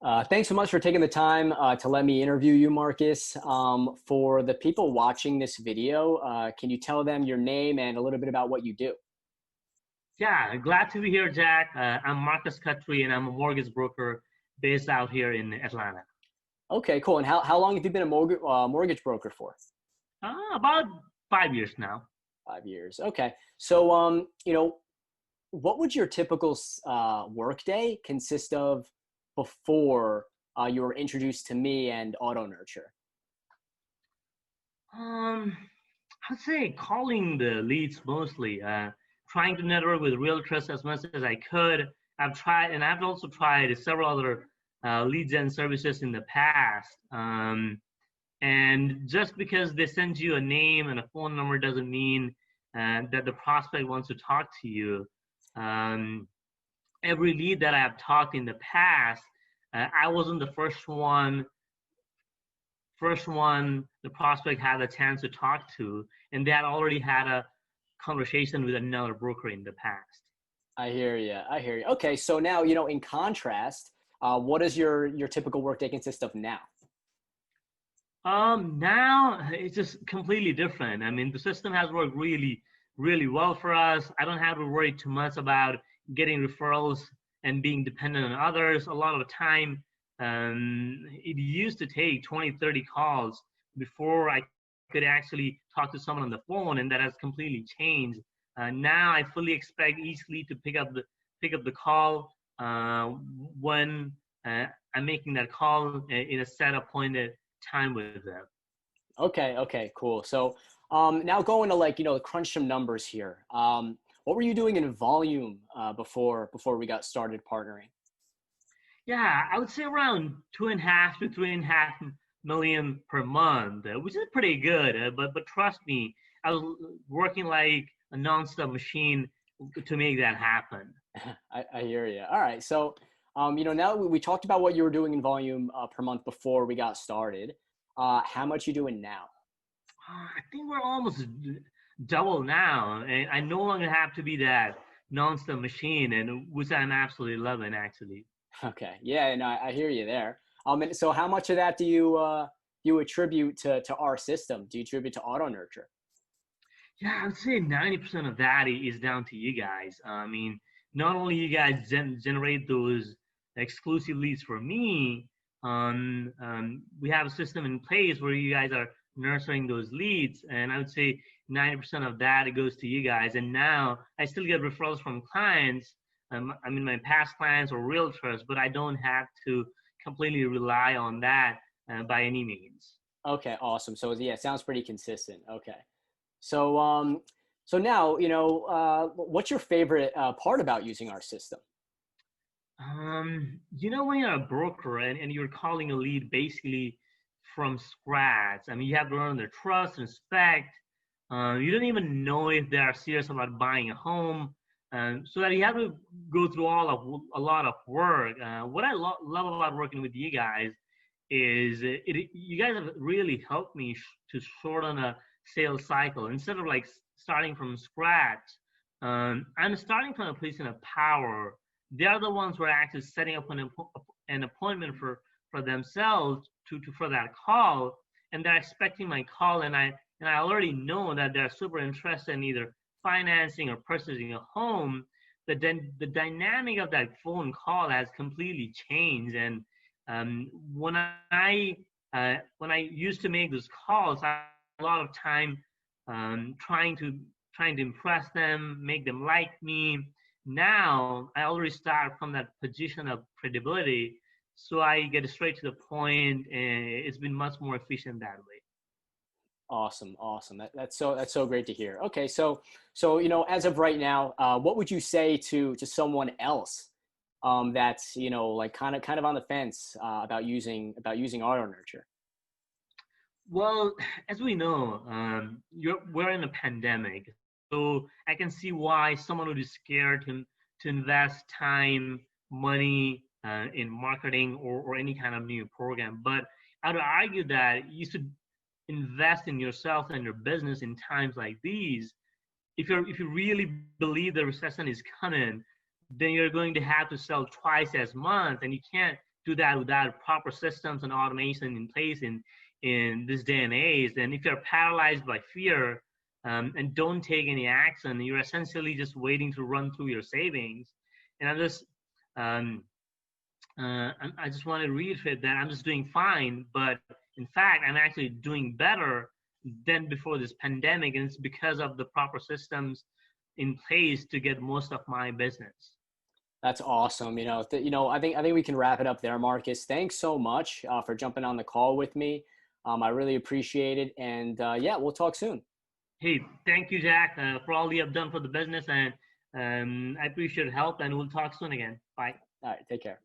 Thanks so much for taking the time to let me interview you, Marcus. For the people watching this video, can you tell them your name and a little bit about what you do? Yeah, glad to be here, Jack. I'm Marcus Khatri, and I'm a mortgage broker based out here in Atlanta. Okay, cool. And how long have you been a mortgage broker for? About 5 years now. 5 years. Okay. So, what would your typical workday consist of before you were introduced to me and Auto Nurture? Um, I'd say calling the leads mostly, trying to network with realtors as much as I could. I've also tried several other leads and services in the past. And just because they send you a name and a phone number doesn't mean that the prospect wants to talk to you. Um, every lead that I've talked in the past, I wasn't the first one the prospect had a chance to talk to, and they had already had a conversation with another broker in the past. I hear you. I hear you. Okay, so now in contrast, what does your typical workday consist of now? Now it's just completely different. I mean, the system has worked really, really well for us. I don't have to worry too much about getting referrals and being dependent on others. A lot of the time, it used to take 20, 30 calls before I could actually talk to someone on the phone, and that has completely changed. Now I fully expect each lead to pick up the call when I'm making that call in a set appointed time with them. Okay, cool. So now going to crunch some numbers here. What were you doing in volume before we got started partnering? Yeah, I would say around 2.5 to 3.5 million per month, which is pretty good. But trust me, I was working like a nonstop machine to make that happen. I hear you. All right. So, now that we talked about what you were doing in volume per month before we got started. How much you doing now? I think we're almost double now, and I no longer have to be that nonstop machine, and which I'm absolutely loving actually. Okay. Yeah, and I hear you there. And so how much of that do you attribute to our system? Do you attribute to Auto Nurture? Yeah, I would say 90% of that is down to you guys. I mean, not only you guys generate those exclusive leads for me, we have a system in place where you guys are nurturing those leads, and I would say 90% of that it goes to you guys. And now I still get referrals from clients. I mean, my past clients or realtors, but I don't have to completely rely on that by any means. Okay, awesome. So yeah, it sounds pretty consistent. Okay. So now, what's your favorite part about using our system? When you're a broker and you're calling a lead basically from scratch, I mean, you have to earn their trust, respect. You don't even know if they are serious about buying a home. So that you have to go through a lot of work. What I love about working with you guys is you guys have really helped me to shorten a sales cycle instead of like starting from scratch. I'm starting from a position of power. They are the ones who are actually setting up an appointment for themselves to for that call, and they're expecting my call, and I already know that they're super interested in either financing or purchasing a home. But then the dynamic of that phone call has completely changed, and when I used to make those calls, I had a lot of time trying to impress them, make them like me. Now I already start from that position of credibility, so I get straight to the point, and it's been much more efficient that way. Awesome, awesome. That's so great to hear. Okay, so as of right now, what would you say to someone else that's like kind of on the fence about using Auto Nurture? Well, as we know, we're in a pandemic, so I can see why someone would be scared to invest time, money in marketing or any kind of new program. But I would argue that you should invest in yourself and your business in times like these. If you really believe the recession is coming, then you're going to have to sell twice as much, and you can't do that without proper systems and automation in place in this day and age, then if you're paralyzed by fear and don't take any action, you're essentially just waiting to run through your savings. And um, I just want to reiterate that I'm just doing fine, but in fact, I'm actually doing better than before this pandemic, and it's because of the proper systems in place to get most of my business. That's awesome. I think we can wrap it up there, Marcus. Thanks so much for jumping on the call with me. I really appreciate it. And yeah, we'll talk soon. Hey, thank you, Jack, for all you have done for the business, and I appreciate your help, and we'll talk soon again. Bye. All right. Take care.